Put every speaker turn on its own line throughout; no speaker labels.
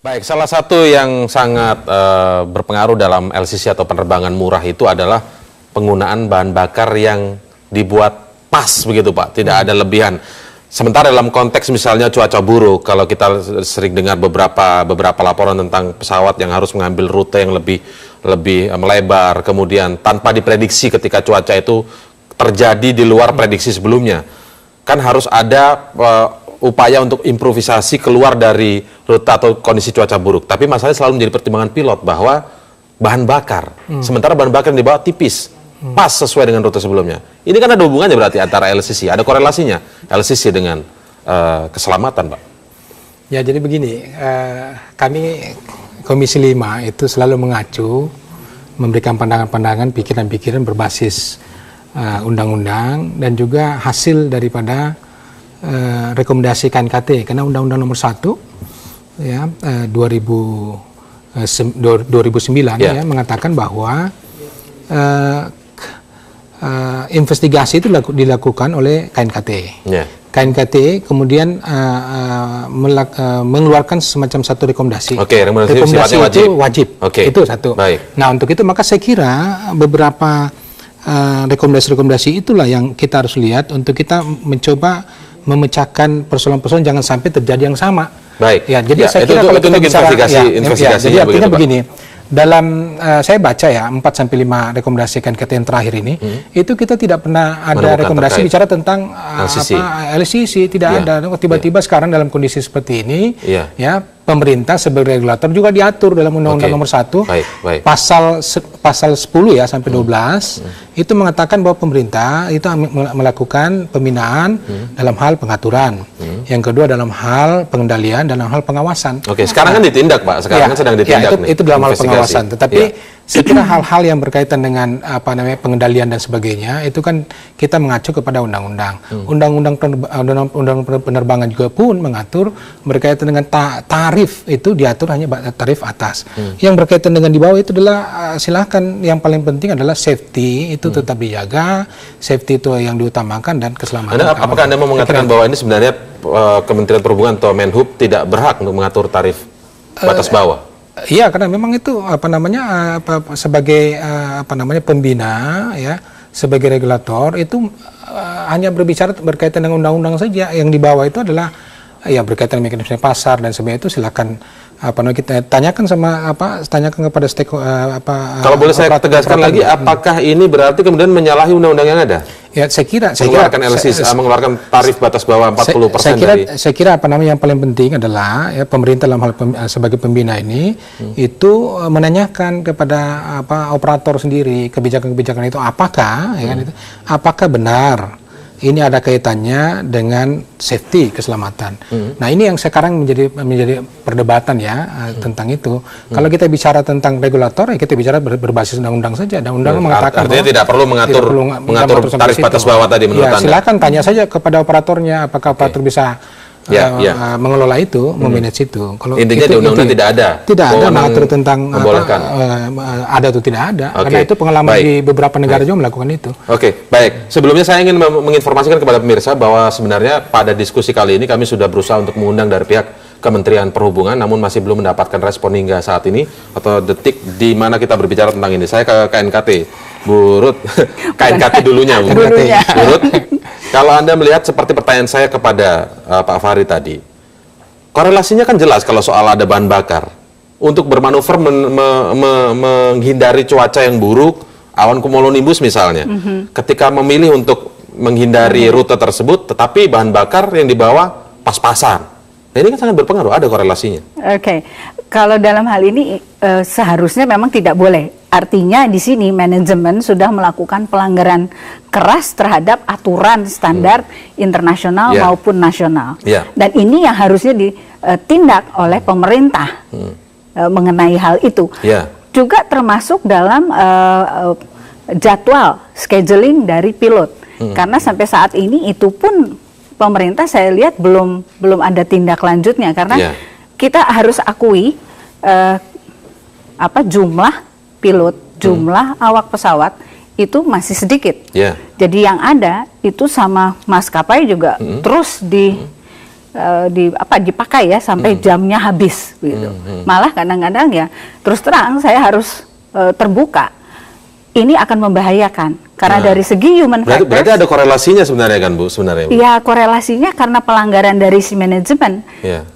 Baik, salah satu yang sangat berpengaruh dalam LCC atau penerbangan murah itu adalah penggunaan bahan bakar yang dibuat pas begitu Pak, tidak ada lebihan. Sementara dalam konteks misalnya cuaca buruk, kalau kita sering dengar beberapa laporan tentang pesawat yang harus mengambil rute yang lebih melebar, kemudian tanpa diprediksi ketika cuaca itu terjadi di luar prediksi sebelumnya, kan harus ada upaya untuk improvisasi keluar dari rute atau kondisi cuaca buruk. Tapi masalahnya selalu menjadi pertimbangan pilot bahwa bahan bakar, sementara bahan bakar yang dibawa tipis, pas sesuai dengan rute sebelumnya. Ini kan ada hubungannya berarti antara LCC, ada korelasinya LCC dengan keselamatan, Pak.
Ya, jadi begini, kami Komisi 5 itu selalu mengacu, memberikan pandangan-pandangan, pikiran-pikiran berbasis undang-undang dan juga hasil daripada rekomendasi KNKT, karena Undang-Undang Nomor 1 ya 2009 ya mengatakan bahwa investigasi itu dilakukan oleh KNKT. KNKT kemudian mengeluarkan semacam satu rekomendasi. Rekomendasi itu wajib. Itu satu. Nah, untuk itu maka saya kira beberapa rekomendasi-rekomendasi itulah yang kita harus lihat untuk kita mencoba memecahkan persoalan-persoalan jangan sampai terjadi yang sama.
Ya,
jadi saya kira kalau kita bicara jadi artinya begini. Dalam saya baca ya 4-5 rekomendasi KNKT yang terakhir ini, itu kita tidak pernah ada rekomendasi bicara tentang LCC, tidak ada. Tiba-tiba sekarang dalam kondisi seperti ini, ya pemerintah sebagai regulator juga diatur dalam Undang-Undang Nomor 1 pasal 10 ya sampai 12 itu mengatakan bahwa pemerintah itu melakukan pembinaan dalam hal pengaturan, yang kedua dalam hal pengendalian, dalam hal pengawasan.
Sekarang kan ditindak Pak, sekarang kan sedang ditindak
itu dalam hal pengawasan, tetapi saya kira hal-hal yang berkaitan dengan pengendalian dan sebagainya itu kan kita mengacu kepada undang-undang. Undang-undang penerbangan juga pun mengatur berkaitan dengan tarif itu diatur hanya tarif atas. Yang berkaitan dengan di bawah itu adalah silakan, yang paling penting adalah safety itu tetap dijaga, safety itu yang diutamakan dan keselamatan.
Apakah Anda mau mengatakan bahwa ini sebenarnya Kementerian Perhubungan atau Menhub tidak berhak untuk mengatur tarif batas bawah?
Iya, karena memang itu sebagai pembina ya, sebagai regulator itu hanya berbicara berkaitan dengan undang-undang saja. Yang di bawah itu adalah ya berkaitan dengan mekanisme pasar dan sebagainya, itu silakan kita tanyakan kepada
kalau boleh saya tegaskan lagi, apakah ini berarti kemudian menyalahi undang-undang yang ada?
Ya, saya kira
mengeluarkan tarif batas bawah 40%
saya kira yang paling penting adalah ya, pemerintah dalam hal sebagai pembina ini itu menanyakan kepada operator sendiri kebijakan-kebijakan itu apakah apakah benar ini ada kaitannya dengan safety, keselamatan. Nah, ini yang sekarang menjadi perdebatan ya tentang itu. Kalau kita bicara tentang regulator, ya kita bicara berbasis undang-undang saja. Dan undang mengatakan
artinya tidak perlu mengatur tarif batas bawah tadi menurut Anda.
Silakan tanya saja kepada operatornya, apakah operator bisa mengelola itu, memanage itu.
Kalau intinya di undang-undang
tidak ada mengatur tentang ada atau tidak ada. Karena itu pengalaman di beberapa negara juga melakukan itu.
Baik. Sebelumnya saya ingin menginformasikan kepada pemirsa bahwa sebenarnya pada diskusi kali ini kami sudah berusaha untuk mengundang dari pihak Kementerian Perhubungan, namun masih belum mendapatkan respon hingga saat ini atau detik di mana kita berbicara tentang ini. Saya ke KNKT, Bu Ruth, KNKT dulunya, Bu Ruth. Kalau Anda melihat seperti pertanyaan saya kepada Pak Fahri tadi, korelasinya kan jelas kalau soal ada bahan bakar. Untuk bermanuver menghindari cuaca yang buruk, awan cumulonimbus misalnya, ketika memilih untuk menghindari rute tersebut, tetapi bahan bakar yang dibawa pas-pasan. Nah, ini kan sangat berpengaruh, ada korelasinya.
Kalau dalam hal ini seharusnya memang tidak boleh. Artinya di sini manajemen sudah melakukan pelanggaran keras terhadap aturan standar internasional maupun nasional. Dan ini yang harusnya ditindak oleh pemerintah mengenai hal itu. Juga termasuk dalam jadwal scheduling dari pilot. Karena sampai saat ini itu pun pemerintah saya lihat belum ada tindak lanjutnya, karena kita harus akui jumlah pilot, jumlah awak pesawat itu masih sedikit. Jadi yang ada itu sama maskapai juga terus dipakai ya sampai jamnya habis gitu. Malah kadang-kadang ya terus terang saya harus terbuka. Ini akan membahayakan karena dari segi human factors.
Berarti ada korelasinya sebenarnya kan Bu sebenarnya.
Iya, korelasinya karena pelanggaran dari si manajemen.
Iya.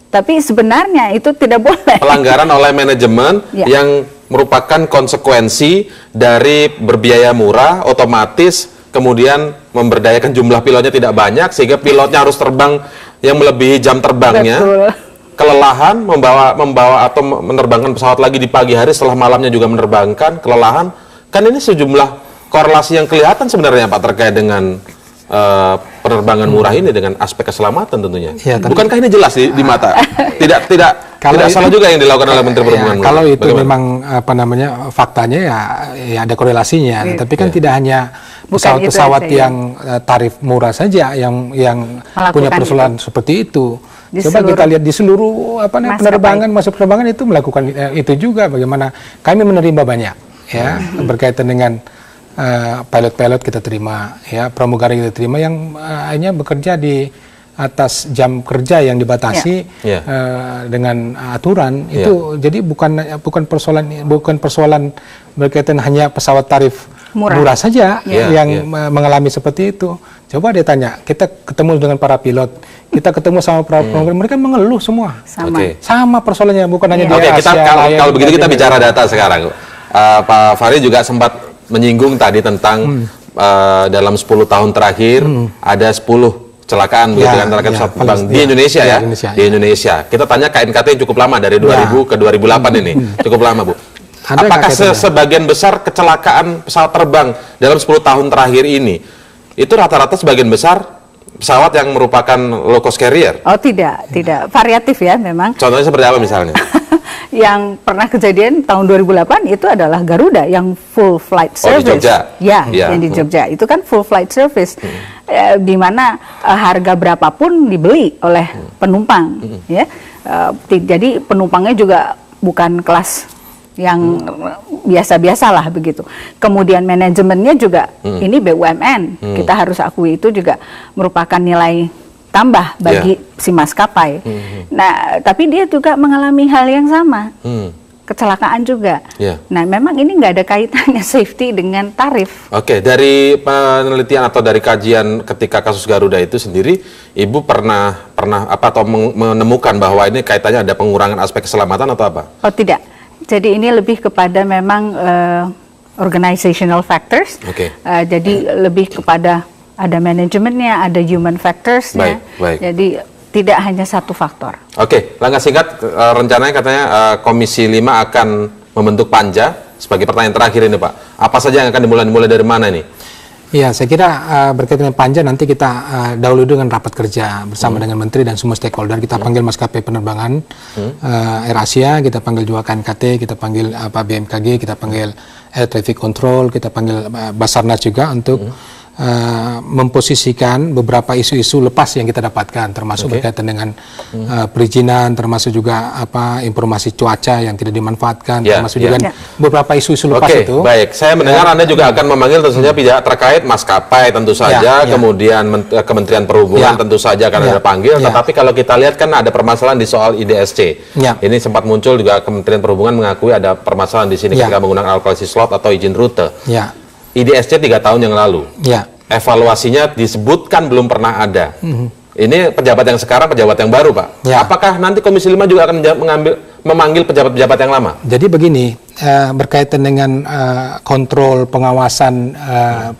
Tapi sebenarnya itu tidak boleh.
Pelanggaran oleh manajemen yang merupakan konsekuensi dari berbiaya murah, otomatis kemudian memberdayakan jumlah pilotnya tidak banyak sehingga pilotnya harus terbang yang melebihi jam terbangnya.
Betul.
Kelelahan membawa atau menerbangkan pesawat lagi di pagi hari setelah malamnya juga menerbangkan, kelelahan. Kan ini sejumlah korelasi yang kelihatan sebenarnya Pak terkait dengan penerbangan murah ini dengan aspek keselamatan tentunya. Ya, bukankah ini jelas di mata? Tidak salah juga yang dilakukan oleh Menteri Perhubungan.
Kalau itu memang faktanya ya ada korelasinya. Tapi kan tidak hanya pesawat-pesawat yang tarif murah saja yang punya persoalan seperti itu. Coba kita lihat di seluruh penerbangan, masuk penerbangan itu melakukan itu juga. Bagaimana kami menerima banyak ya berkaitan dengan pilot-pilot kita terima, ya pramugari kita terima yang hanya bekerja di atas jam kerja yang dibatasi dengan aturan itu. Jadi bukan persoalan berkaitan hanya pesawat tarif murah saja yang mengalami seperti itu. Coba dia tanya, kita ketemu dengan para pilot, kita ketemu sama para pramugari, mereka mengeluh semua. Sama persoalannya, bukan hanya di Asia.
Kalau begitu kita bicara data sekarang. Pak Fahri juga sempat menyinggung tadi tentang dalam 10 tahun terakhir ada 10 kecelakaan antara pesawat terbang di Indonesia di Indonesia. Kita tanya KNKT yang cukup lama dari 2000 ke 2008 ini. Cukup lama, Bu. Apakah sebagian besar kecelakaan pesawat terbang dalam 10 tahun terakhir ini itu rata-rata sebagian besar pesawat yang merupakan low cost carrier?
Oh, tidak. Variatif ya memang.
Contohnya seperti apa misalnya?
Yang pernah kejadian tahun 2008 itu adalah Garuda yang full flight service.
Di Jogja?
Yang di Jogja. Itu kan full flight service. Di mana harga berapapun dibeli oleh penumpang. Jadi penumpangnya juga bukan kelas yang biasa-biasa lah begitu. Kemudian manajemennya juga ini BUMN. Kita harus akui itu juga merupakan nilai tambah bagi si maskapai. Nah, tapi dia juga mengalami hal yang sama, kecelakaan juga. Nah, memang ini nggak ada kaitannya safety dengan tarif.
Oke, dari penelitian atau dari kajian ketika kasus Garuda itu sendiri, Ibu pernah atau menemukan bahwa ini kaitannya ada pengurangan aspek keselamatan atau apa? Oh,
tidak. Jadi ini lebih kepada memang organizational factors. Jadi lebih kepada ada manajemennya, ada human factors-nya. Jadi tidak hanya satu faktor.
Oke, langkah singkat rencananya katanya Komisi 5 akan membentuk panja. Sebagai pertanyaan terakhir ini Pak, apa saja yang akan dimulai dari mana nih?
Ya, saya kira berkaitan dengan panja nanti kita dahulu dengan rapat kerja bersama dengan Menteri dan semua stakeholder. Kita panggil maskapai penerbangan AirAsia, kita panggil juga KNKT, kita panggil BMKG, kita panggil Air Traffic Control, kita panggil Basarnas juga untuk memposisikan beberapa isu-isu lepas yang kita dapatkan, termasuk berkaitan dengan perizinan, termasuk juga informasi cuaca yang tidak dimanfaatkan, termasuk juga beberapa isu-isu lepas itu.
Baik, saya mendengar Anda juga akan memanggil tentu saja pihak terkait maskapai tentu saja, kemudian Kementerian Perhubungan tentu saja akan ada panggil. Tetapi kalau kita lihat kan ada permasalahan di soal IDSC. Ini sempat muncul juga Kementerian Perhubungan mengakui ada permasalahan di sini ketika menggunakan allocation slot atau izin rute. IDSC 3 tahun yang lalu. Evaluasinya disebutkan belum pernah ada. Ini pejabat yang sekarang, pejabat yang baru, Pak. Apakah nanti Komisi 5 juga akan memanggil pejabat-pejabat yang lama?
Jadi begini, berkaitan dengan kontrol pengawasan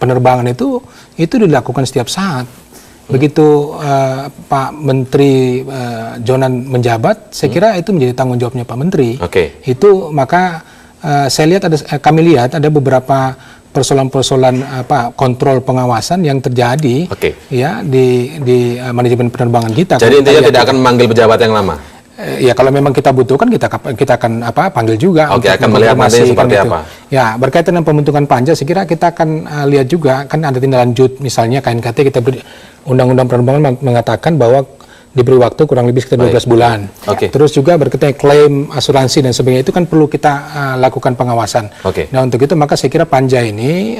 penerbangan itu dilakukan setiap saat. Begitu Pak Menteri Jonan menjabat, saya kira itu menjadi tanggung jawabnya Pak Menteri. Itu maka kami lihat ada beberapa persoalan-persoalan kontrol pengawasan yang terjadi di manajemen penerbangan kita.
Jadi intinya tidak akan memanggil pejabat yang lama.
Ya kalau memang kita butuhkan kita akan panggil juga.
Akan melihat nanti seperti apa.
Ya berkaitan dengan pembentukan panja, saya kira kita akan lihat juga kan ada tindak lanjut, misalnya KNKT kita Undang-Undang Penerbangan mengatakan bahwa diberi waktu kurang lebih sekitar 12 bulan. Terus juga berkaitan klaim asuransi dan sebagainya itu kan perlu kita lakukan pengawasan. Nah untuk itu maka saya kira panja ini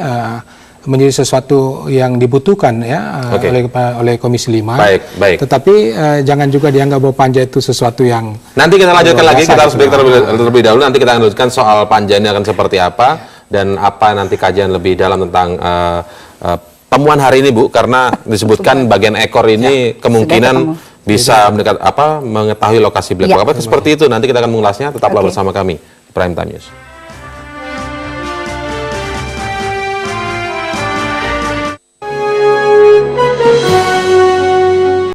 menjadi sesuatu yang dibutuhkan ya oleh Komisi 5.
Baik.
Tetapi jangan juga dianggap bahwa panja itu sesuatu yang
nanti kita lanjutkan lagi, kita harus break terlebih dahulu. Nanti kita lanjutkan soal panja ini akan seperti apa dan apa nanti kajian lebih dalam tentang temuan hari ini, Bu, karena disebutkan bagian ekor ini kemungkinan bisa mengetahui lokasi black box. Seperti itu nanti kita akan mengulasnya. Tetaplah bersama kami Prime Time News.